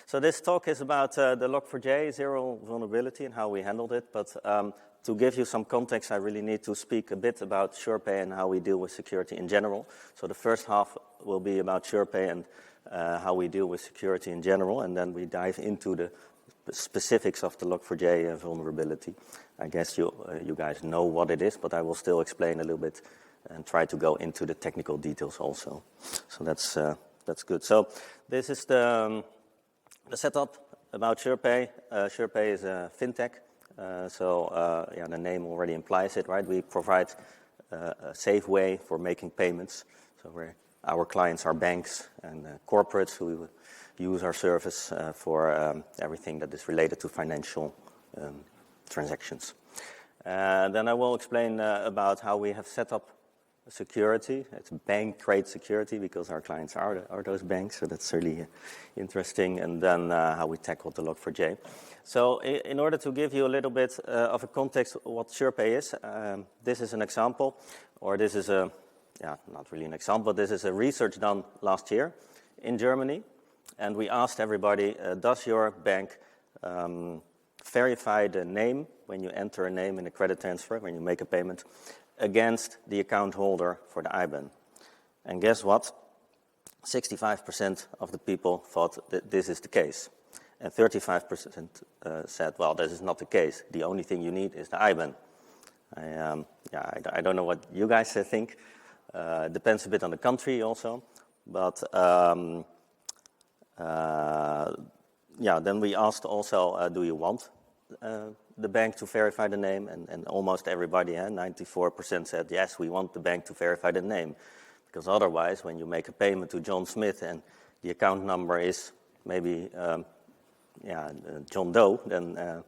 So this talk is about the Log4j zero vulnerability and how we handled it. But to give you some context, I really need to speak a bit about SurePay and how we deal with security in general. So the first half will be about SurePay and how we deal with security in general. And then we dive into the specifics of the Log4j vulnerability. I guess you guys know what it is, but I will still explain a little bit and try to go into the technical details also. So that's good. So this is the setup about SurePay. SurePay is a fintech. The name already implies it, right? We provide a safe way for making payments. So our clients are banks and corporates who use our service for everything that is related to financial transactions. Then I will explain about how we have set up security. It's bank-grade security because our clients are those banks, so that's really interesting. And then how we tackled the Log4j. So in order to give you a little bit of a context of what SurePay is, this is an example, or this is not really an example, this is a research done last year in Germany. And we asked everybody, does your bank verify the name when you enter a name in a credit transfer, when you make a payment, against the account holder for the IBAN? And guess what? 65% of the people thought that this is the case. And 35% said, well, this is not the case. The only thing you need is the IBAN. I don't know what you guys think. Depends a bit on the country also. But then we asked also, do you want the bank to verify the name? And almost everybody, 94% said, yes, we want the bank to verify the name. Because otherwise, when you make a payment to John Smith and the account number is maybe John Doe, then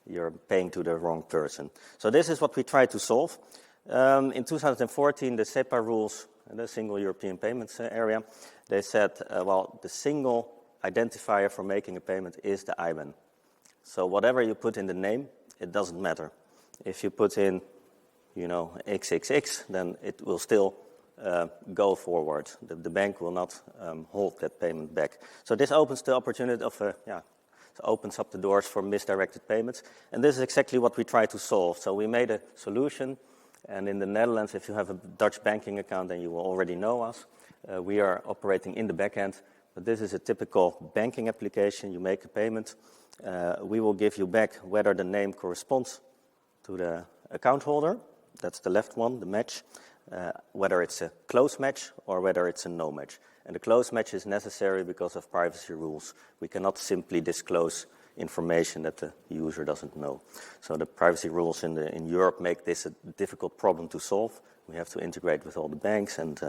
you're paying to the wrong person. So this is what we try to solve. In 2014, the SEPA rules, the Single European Payments Area, they said, the single identifier for making a payment is the IBAN. So whatever you put in the name, it doesn't matter. If you put in, XXX, then it will still go forward. The bank will not hold that payment back. So this opens the opportunity of, opens up the doors for misdirected payments. And this is exactly what we try to solve. So we made a solution. And in the Netherlands, if you have a Dutch banking account, then you will already know us. We are operating in the back end. But this is a typical banking application. You make a payment. We will give you back whether the name corresponds to the account holder. That's the left one, the match. Whether it's a close match or whether it's a no match. And the close match is necessary because of privacy rules. We cannot simply disclose information that the user doesn't know. So the privacy rules in Europe make this a difficult problem to solve. We have to integrate with all the banks, and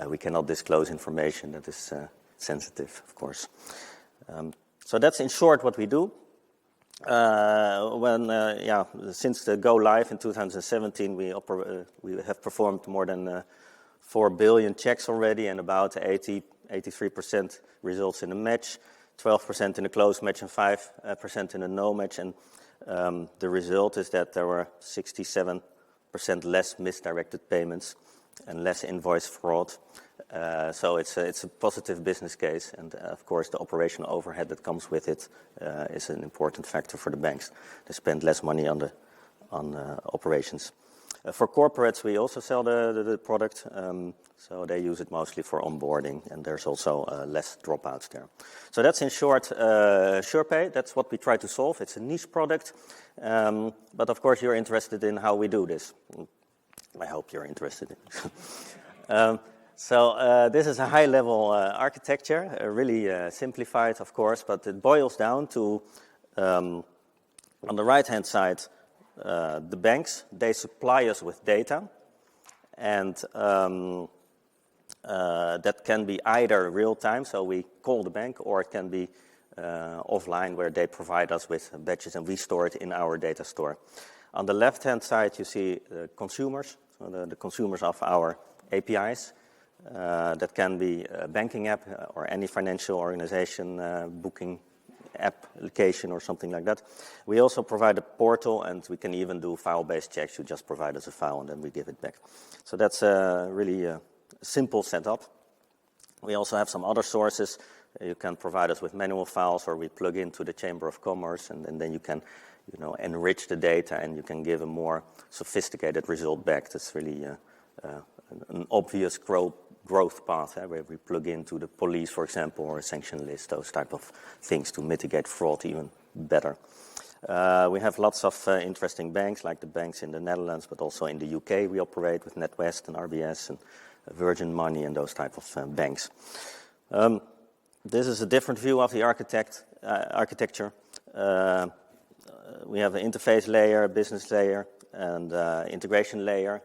we cannot disclose information that is sensitive, of course. So that's in short what we do. Since the go live in 2017, we have performed more than 4 billion checks already, and about 83% results in a match, 12% in a close match, and 5% in a no match. And the result is that there were 67% less misdirected payments and less invoice fraud. So it's a positive business case, and of course the operational overhead that comes with it is an important factor for the banks. They spend less money on operations. For corporates, we also sell the product, so they use it mostly for onboarding, and there's also less dropouts there. So that's in short SurePay. That's what we try to solve. It's a niche product, but of course you're interested in how we do this. I hope you're interested in. So this is a high-level architecture, really simplified, of course, but it boils down to, on the right-hand side, the banks, they supply us with data, and that can be either real-time, so we call the bank, or it can be offline, where they provide us with badges, and we store it in our data store. On the left-hand side, you see consumers, so the consumers of our APIs. That can be a banking app or any financial organization booking application or something like that. We also provide a portal, and we can even do file-based checks. You just provide us a file, and then we give it back. So that's a really simple setup. We also have some other sources You can provide us with manual files, or we plug into the Chamber of Commerce, and then you can, enrich the data, and you can give a more sophisticated result back. That's really an obvious growth path, where we plug into the police, for example, or a sanction list, those type of things to mitigate fraud even better. We have lots of interesting banks, like the banks in the Netherlands, but also in the UK we operate with NatWest and RBS and Virgin Money and those type of banks. This is a different view of the architecture. We have an interface layer, a business layer, and integration layer.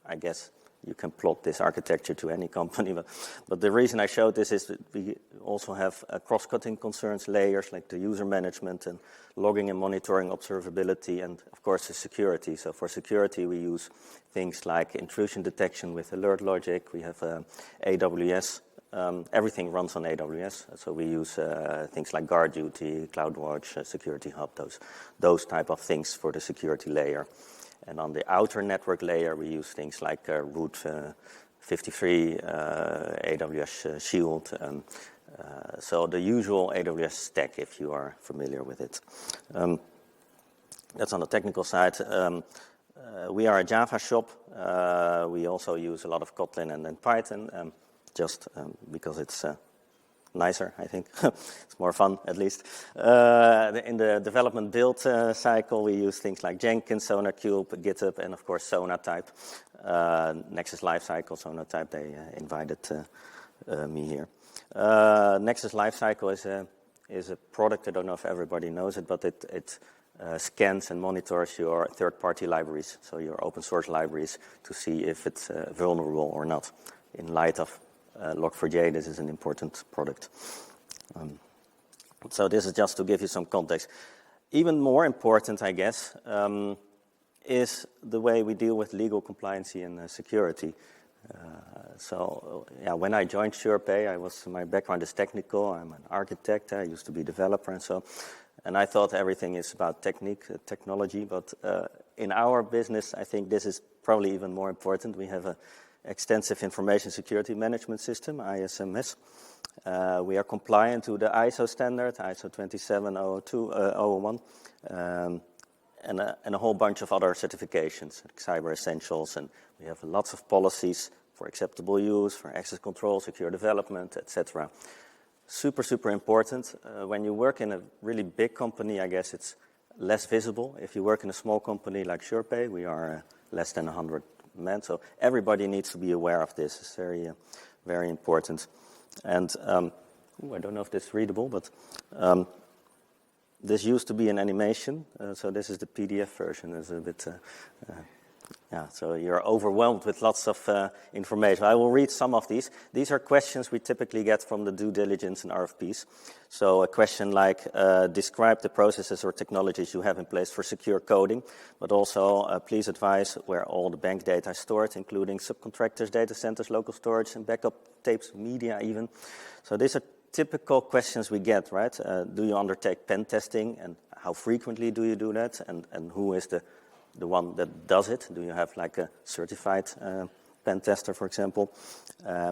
I guess you can plot this architecture to any company, but the reason I showed this is that we also have cross-cutting concerns layers, like the user management and logging and monitoring observability, and of course the security. So for security we use things like intrusion detection with alert logic. We have AWS. Everything runs on AWS, so we use things like Guard Duty, CloudWatch, Security Hub, those type of things for the security layer. And on the outer network layer, we use things like Route 53, AWS Shield, so the usual AWS stack, if you are familiar with it. That's on the technical side. We are a Java shop. We also use a lot of Kotlin and then Python, just because it's nicer, I think. It's more fun, at least. In the development build cycle, we use things like Jenkins, SonarQube, GitHub, and of course Sonatype. Nexus Lifecycle, Sonatype, they invited me here. Nexus Lifecycle is a product, I don't know if everybody knows it, but it scans and monitors your third-party libraries, so your open source libraries, to see if it's vulnerable or not. In light of Log4j, this is an important product. So this is just to give you some context. Even more important, I guess, is the way we deal with legal compliancy and security. When I joined SurePay, my background is technical. I'm an architect. I used to be a developer, and I thought everything is about technology. But in our business, I think this is probably even more important. We have a extensive information security management system, ISMS. We are compliant to the ISO standard, ISO 27001, and a whole bunch of other certifications, like Cyber Essentials, and we have lots of policies for acceptable use, for access control, secure development, etc. Super, super important. When you work in a really big company, I guess it's less visible. If you work in a small company like SurePay, we are less than 100 men, so everybody needs to be aware of this. It's very, very important. And I don't know if this is readable, but this used to be an animation, so this is the PDF version. It's a bit, so you're overwhelmed with lots of information. I will read some of these. These are questions we typically get from the due diligence and RFPs. So a question like, describe the processes or technologies you have in place for secure coding, but also please advise where all the bank data is stored, including subcontractors, data centers, local storage, and backup tapes, media even. So these are typical questions we get, right? Do you undertake pen testing, and how frequently do you do that? And who is the one that does it? Do you have like a certified pen tester, for example?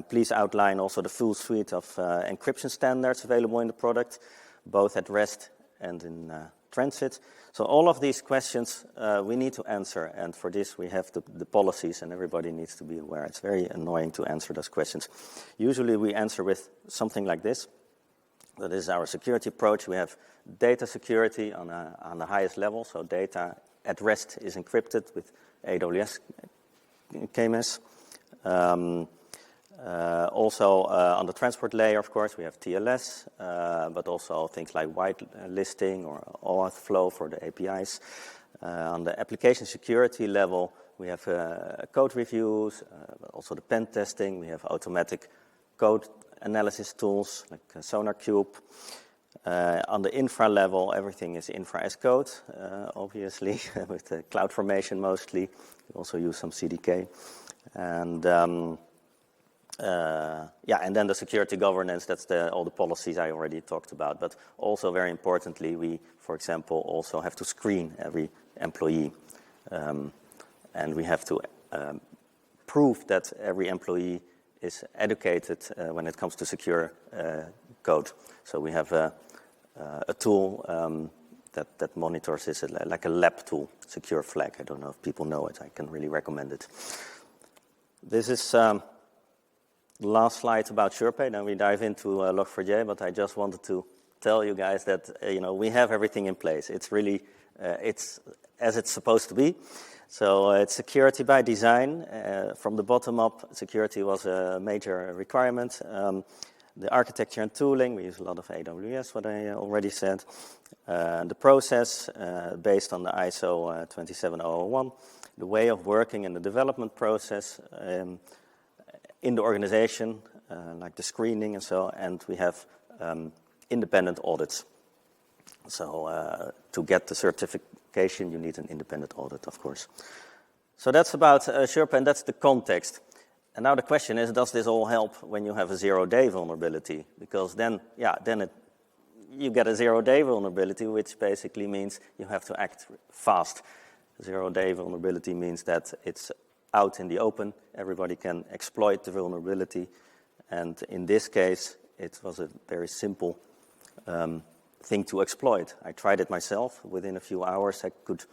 Please outline also the full suite of encryption standards available in the product, both at rest and in transit. So all of these questions we need to answer, and for this we have the policies, and everybody needs to be aware. It's very annoying to answer those questions. Usually we answer with something like this. So this is our security approach. We have data security on the highest level, so data at rest is encrypted with AWS KMS. Also on the transport layer, of course, we have TLS, but also things like whitelisting or OAuth flow for the APIs. On the application security level, we have code reviews, also the pen testing. We have automatic code analysis tools like SonarQube. On the infra level, everything is infra as code, obviously, with the CloudFormation mostly. We also use some CDK. And and then the security governance, that's all the policies I already talked about. But also very importantly, we, for example, also have to screen every employee. And we have to prove that every employee is educated when it comes to secure code. So we have a tool that monitors this, like a lab tool, Secure Flag. I don't know if people know it. I can really recommend it. This is the last slide about SurePay. Then we dive into Log4j, but I just wanted to tell you guys that we have everything in place. It's really it's as it's supposed to be. So it's security by design. From the bottom up, security was a major requirement. The architecture and tooling, we use a lot of AWS, what I already said. The process, based on the ISO 27001. The way of working in the development process in the organization, like the screening and so, and we have independent audits. So to get the certification, you need an independent audit, of course. So that's about SurePay, and that's the context. And now the question is, does this all help when you have a zero-day vulnerability? Because then you get a zero-day vulnerability, which basically means you have to act fast. Zero-day vulnerability means that it's out in the open. Everybody can exploit the vulnerability. And in this case, it was a very simple thing to exploit. I tried it myself. Within a few hours, I could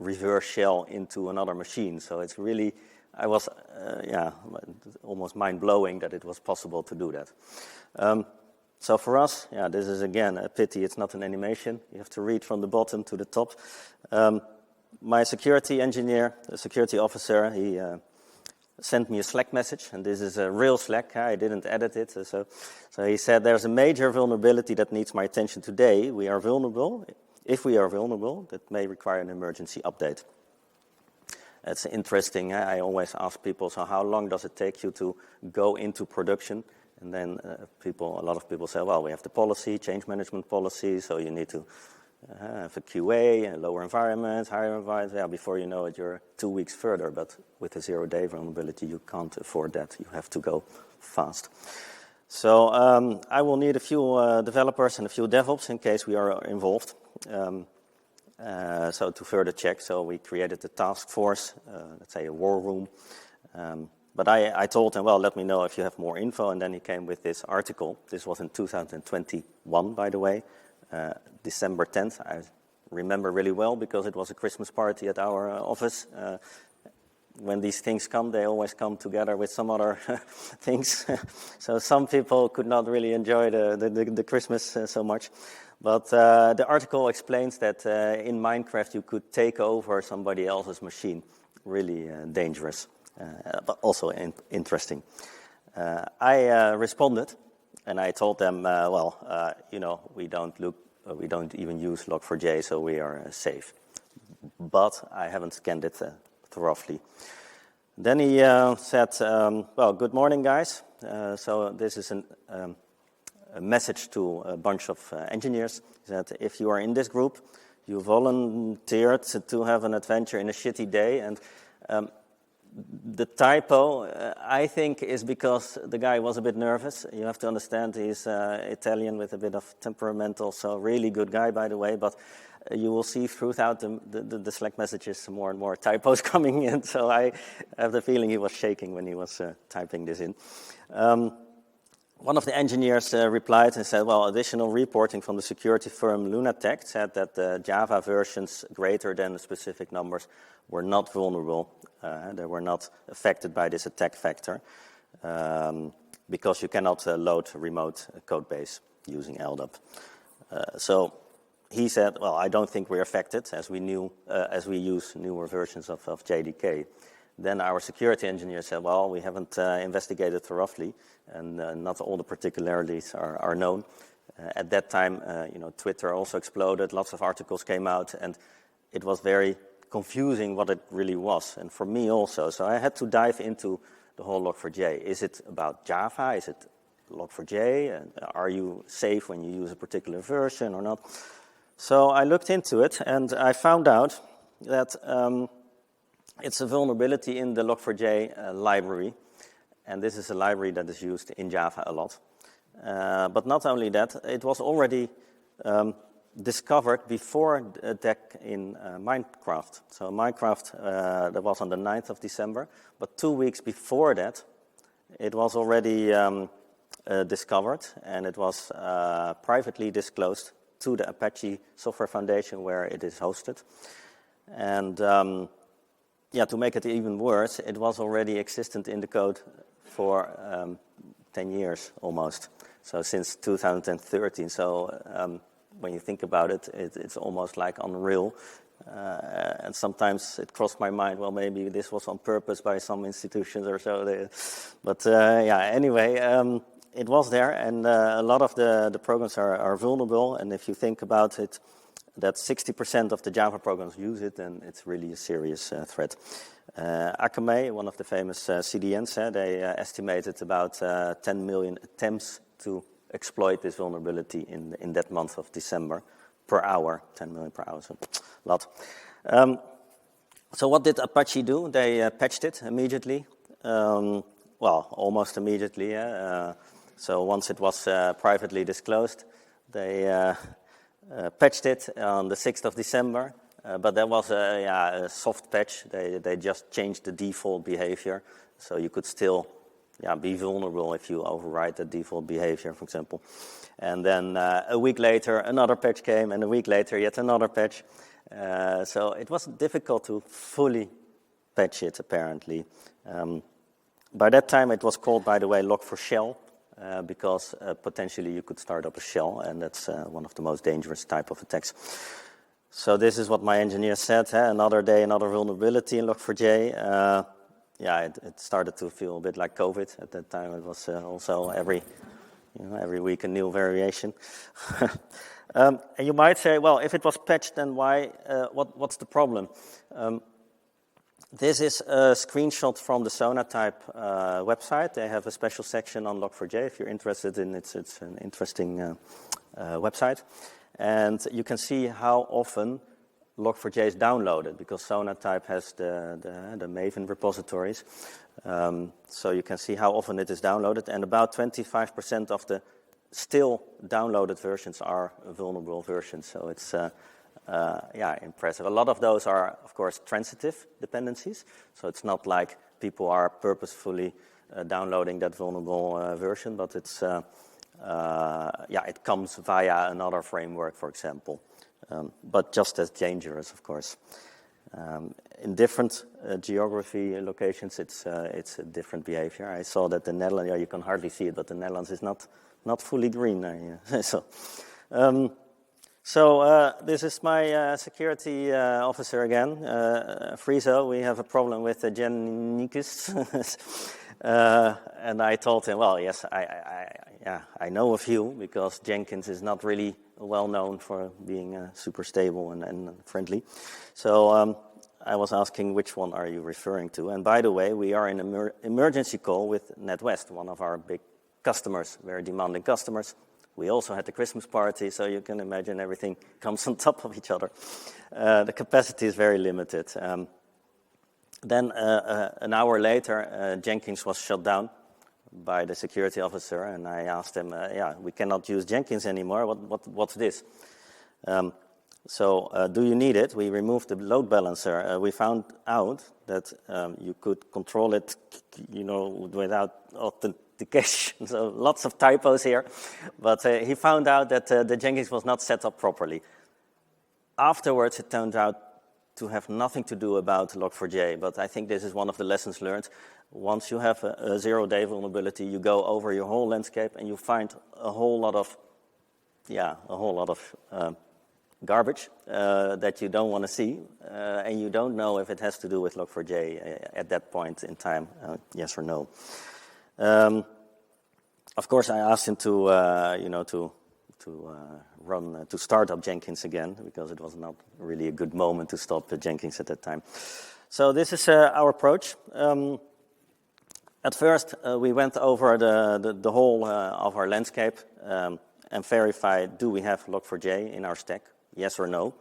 reverse shell into another machine. So it's really, I was, almost mind-blowing that it was possible to do that. So for us, this is again a pity it's not an animation. You have to read from the bottom to the top. My security engineer, the security officer, he sent me a Slack message, and this is a real Slack. I didn't edit it. So he said, there's a major vulnerability that needs my attention today. We are vulnerable. If we are vulnerable, that may require an emergency update. It's interesting. I always ask people, so how long does it take you to go into production? And then a lot of people say, well, we have the policy, change management policy, so you need to have a QA, a lower environment, higher environment. Yeah, before you know it, you're 2 weeks further. But with a zero-day vulnerability, you can't afford that. You have to go fast. So I will need a few developers and a few DevOps in case we are involved. So to further check, so we created a task force, let's say a war room. But I told him, well, let me know if you have more info. And then he came with this article. This was in 2021, by the way, December 10th. I remember really well because it was a Christmas party at our office. When these things come, they always come together with some other things. So some people could not really enjoy the Christmas so much. But the article explains that in Minecraft you could take over somebody else's machine. Really dangerous, but also interesting. I responded, and I told them, we don't even use Log4j, so we are safe. But I haven't scanned it thoroughly. Then he said, good morning, guys. So this is a message to a bunch of engineers. He said, if you are in this group, you volunteered to have an adventure in a shitty day. And the typo, I think, is because the guy was a bit nervous. You have to understand he's Italian with a bit of temperamental, so really good guy, by the way. But you will see throughout the Slack messages more and more typos coming in. So I have the feeling he was shaking when he was typing this in. One of the engineers replied and said, well, additional reporting from the security firm Lunatech said that the Java versions greater than specific numbers were not vulnerable. They were not affected by this attack vector because you cannot load remote code base using LDAP. So he said, well, I don't think we're affected as we use newer versions of JDK. Then our security engineer said, well, we haven't investigated thoroughly, and not all the particularities are known. At that time, Twitter also exploded. Lots of articles came out, and it was very confusing what it really was, and for me also. So I had to dive into the whole Log4j. Is it about Java? Is it Log4j? And are you safe when you use a particular version or not? So I looked into it, and I found out that it's a vulnerability in the Log4j library, and this is a library that is used in Java a lot. But not only that, it was already discovered before the attack in Minecraft. So Minecraft, that was on the 9th of December, but 2 weeks before that, it was already discovered, and it was privately disclosed to the Apache Software Foundation where it is hosted. And to make it even worse, it was already existent in the code for 10 years almost. So since 2013. So when you think about it, it's almost like unreal. And sometimes it crossed my mind, well, maybe this was on purpose by some institutions or so. But anyway, it was there, and a lot of the programs are vulnerable. And if you think about it, that 60% of the Java programs use it, and it's really a serious threat. Akamai, one of the famous CDNs, they estimated about 10 million attempts to exploit this vulnerability in that month of December per hour, 10 million per hour, so a lot. So what did Apache do? They patched it immediately. Almost immediately. So once it was privately disclosed, they patched it on the 6th of December. But that was a soft patch. They just changed the default behavior. So you could still be vulnerable if you override the default behavior, for example. And then a week later, another patch came, and a week later, yet another patch. So it was difficult to fully patch it, apparently. By that time, it was called, by the way, Log4j, because potentially you could start up a shell, and that's one of the most dangerous type of attacks. So this is what my engineer said, another day, another vulnerability in Log4j. It started to feel a bit like COVID. At that time, it was also every week a new variation. And you might say, well, if it was patched, then why? What's the problem? This is a screenshot from the Sonatype website. They have a special section on Log4j. If you're interested in it, it's an interesting website. And you can see how often Log4j is downloaded, because Sonatype has the Maven repositories. So you can see how often it is downloaded, and about 25% of the still downloaded versions are vulnerable versions. So it's impressive. A lot of those are, of course, transitive dependencies. So it's not like people are purposefully downloading that vulnerable version, but it's it comes via another framework, for example. But just as dangerous, of course. In different geography locations, it's a different behavior. I saw that the Netherlands, you can hardly see it, but the Netherlands is not fully green. So this is my security officer again, Friso. We have a problem with the Jenkins. And I told him, well, yes, I know a few, because Jenkins is not really well known for being super stable and friendly. So I was asking, which one are you referring to? And by the way, we are in an emergency call with NetWest, one of our big customers, very demanding customers. We also had the Christmas party, so you can imagine everything comes on top of each other. The capacity is very limited. Then an hour later, Jenkins was shut down by the security officer, and I asked him, we cannot use Jenkins anymore. What's this? So do you need it? We removed the load balancer. We found out that you could control it, without authentication. So lots of typos here. But he found out that the Jenkins was not set up properly. Afterwards, it turned out to have nothing to do about Log4j, but I think this is one of the lessons learned. Once you have a zero-day vulnerability, you go over your whole landscape and you find a whole lot of garbage that you don't want to see, and you don't know if it has to do with Log4j at that point in time, yes or no. Of course, I asked him to start up Jenkins again, because it was not really a good moment to stop Jenkins at that time. So this is our approach. At first, we went over the whole of our landscape and verified, do we have Log4j in our stack? Yes or no?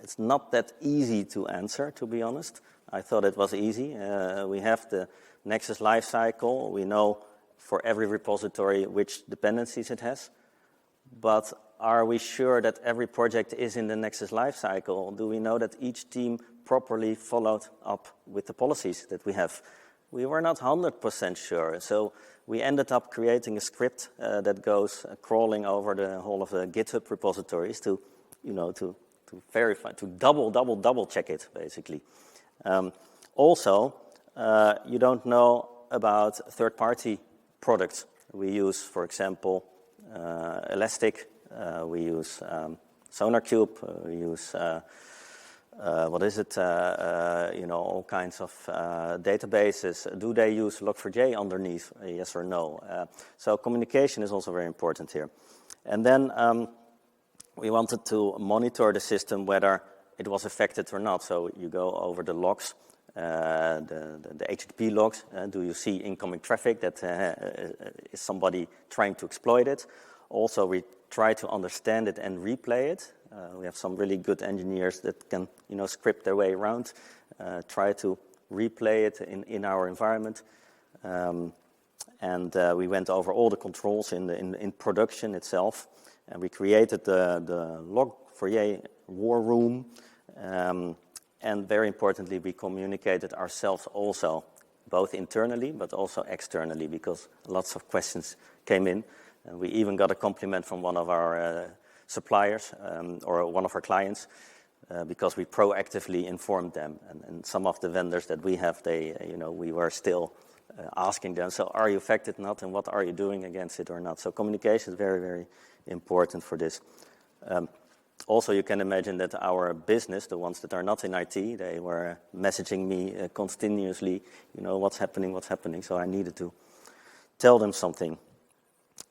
It's not that easy to answer, to be honest. I thought it was easy. We have the Nexus lifecycle. We know for every repository which dependencies it has. But are we sure that every project is in the Nexus lifecycle? Do we know that each team properly followed up with the policies that we have? we were not 100% sure. So we ended up creating a script that goes crawling over the whole of the GitHub repositories to verify, to double check it, basically. Also, you don't know about third-party products. We use, for example, Elastic. We use SonarCube. We use all kinds of databases. Do they use Log4j underneath? Yes or no? So communication is also very important here. And then we wanted to monitor the system whether it was affected or not. So you go over the logs, the HTTP logs. Do you see incoming traffic that is somebody trying to exploit it? Also, we try to understand it and replay it. We have some really good engineers that can, script their way around, try to replay it in our environment. And we went over all the controls in production itself. And we created the Log4j war room. And very importantly, we communicated ourselves also, both internally but also externally, because lots of questions came in. And we even got a compliment from one of our suppliers or one of our clients because we proactively informed them. And some of the vendors that we have, we were still asking them, so are you affected or not, and what are you doing against it or not? So communication is very, very important for this. Also, you can imagine that our business, the ones that are not in IT, they were messaging me continuously, what's happening. So I needed to tell them something.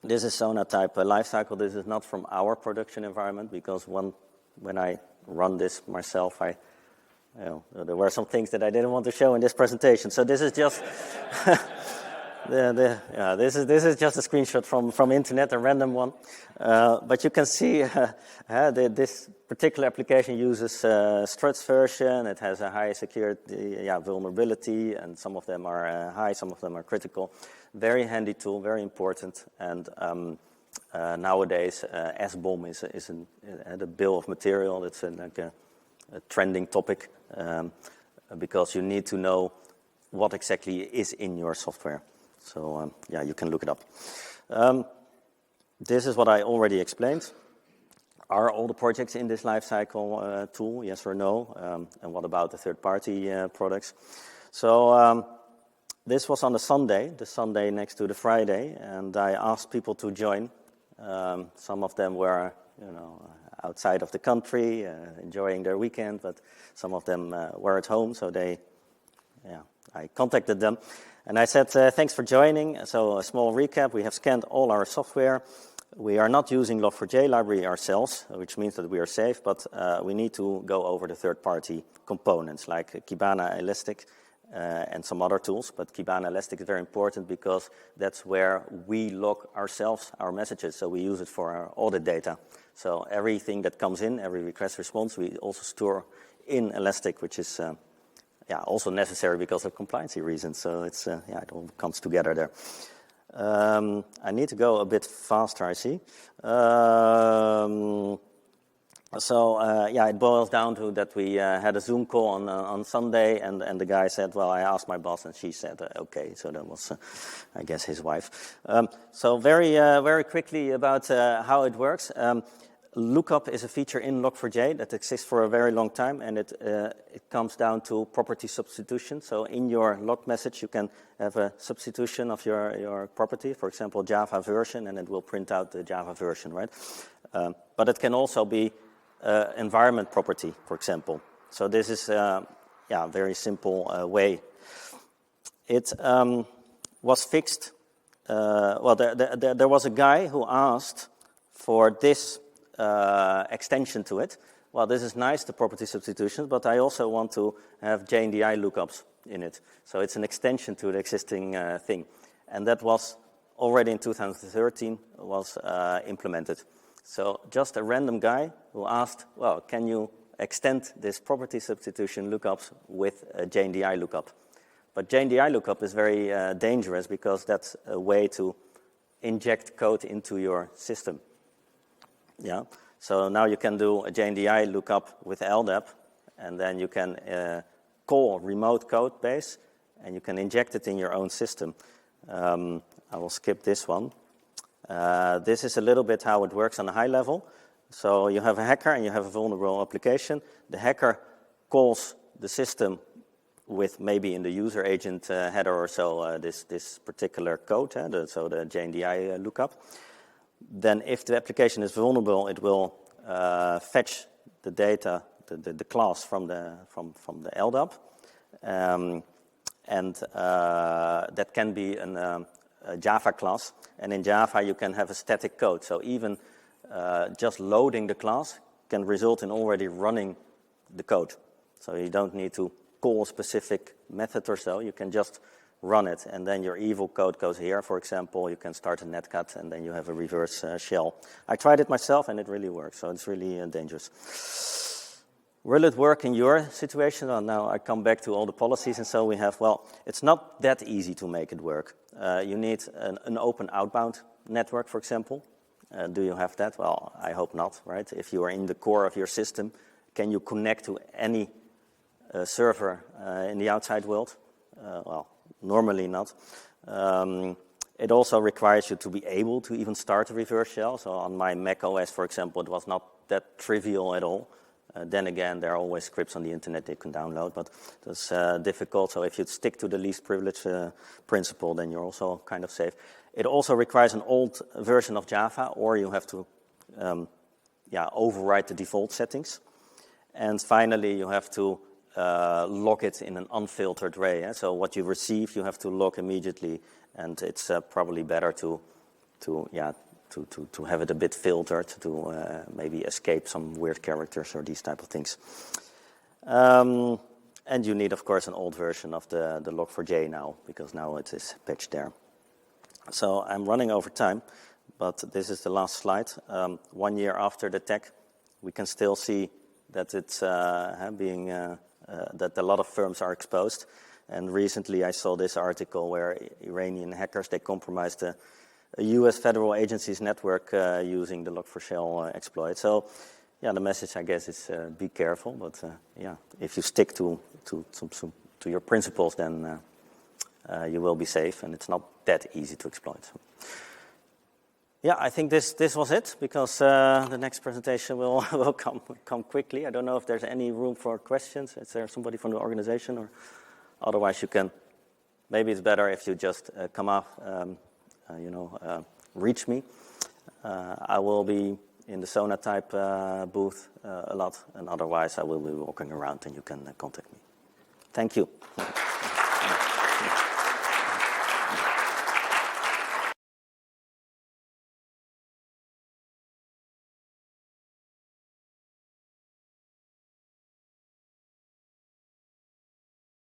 This is Sonatype lifecycle. This is not from our production environment because when I run this myself, there were some things that I didn't want to show in this presentation. So this is just this is just a screenshot from internet, a random one. But you can see this particular application uses Struts version. It has a high security vulnerability, and some of them are high, some of them are critical. Very handy tool, very important. And nowadays, SBOM is the bill of material. It's like a trending topic because you need to know what exactly is in your software. So you can look it up. This is what I already explained. Are all the projects in this lifecycle tool? Yes or no? And what about the third-party products? So this was on the Sunday next to the Friday, and I asked people to join. Some of them were, outside of the country, enjoying their weekend, but some of them were at home, so I contacted them. And I said, thanks for joining. So a small recap, we have scanned all our software. We are not using Log4j library ourselves, which means that we are safe, but we need to go over the third-party components like Kibana, Elastic, and some other tools. But Kibana, Elastic is very important because that's where we log ourselves, our messages. So we use it for our audit data. So everything that comes in, every request response, we also store in Elastic, which is also necessary because of compliancy reasons. So it's it all comes together there. I need to go a bit faster, I see. It boils down to that we had a Zoom call on Sunday, and the guy said, well, I asked my boss, and she said, okay. So that was, I guess, his wife. So very quickly about how it works. Lookup is a feature in Log4j that exists for a very long time, and it comes down to property substitution. So in your log message, you can have a substitution of your property, for example, Java version, and it will print out the Java version, right? But it can also be environment property, for example. So this is a very simple way. It was fixed. There was a guy who asked for this extension to it. Well, this is nice, the property substitutions, but I also want to have JNDI lookups in it. So it's an extension to the existing thing. And that was already in 2013 was implemented. So just a random guy who asked, well, can you extend this property substitution lookups with a JNDI lookup? But JNDI lookup is very dangerous because that's a way to inject code into your system. Yeah, so now you can do a JNDI lookup with LDAP, and then you can call remote code base and you can inject it in your own system. I will skip this one. This is a little bit how it works on a high level. So you have a hacker and you have a vulnerable application. The hacker calls the system with maybe in the user agent header or so this particular code, so the JNDI lookup. Then if the application is vulnerable, it will fetch the data, the class from the LDAP. And that can be a Java class. And in Java, you can have a static code. So even just loading the class can result in already running the code. So you don't need to call a specific method or so. You can just run it. And then your evil code goes here. For example, you can start a netcat, and then you have a reverse shell. I tried it myself, and it really works. So it's really dangerous. Will it work in your situation? Well, now I come back to all the policies and so we have, well, it's not that easy to make it work. You need an open outbound network, for example. Do you have that? Well, I hope not, right? If you are in the core of your system, can you connect to any server in the outside world? Well, normally not. It also requires you to be able to even start a reverse shell. So on my Mac OS, for example, it was not that trivial at all. Then again, there are always scripts on the internet you can download, but it's difficult. So if you stick to the least privilege principle, then you're also kind of safe. It also requires an old version of Java, or you have to overwrite the default settings. And finally, you have to log it in an unfiltered way. So what you receive, you have to log immediately, and it's probably better to have it a bit filtered, to maybe escape some weird characters or these type of things. And you need, of course, an old version of the Log4j now, because now it is patched there. So I'm running over time, but this is the last slide. 1 year after the attack, we can still see that it's that a lot of firms are exposed. And recently I saw this article where Iranian hackers, they compromised a U.S. federal agency's network using the Log4Shell exploit. So, yeah, the message, I guess, is be careful. But, if you stick to your principles, then you will be safe. And it's not that easy to exploit. So, yeah, I think this was it, because the next presentation will come quickly. I don't know if there's any room for questions. Is there somebody from the organization? Or otherwise, you can. Maybe it's better if you just come up. Reach me. I will be in the Sonatype booth a lot, and otherwise I will be walking around and you can contact me. Thank you.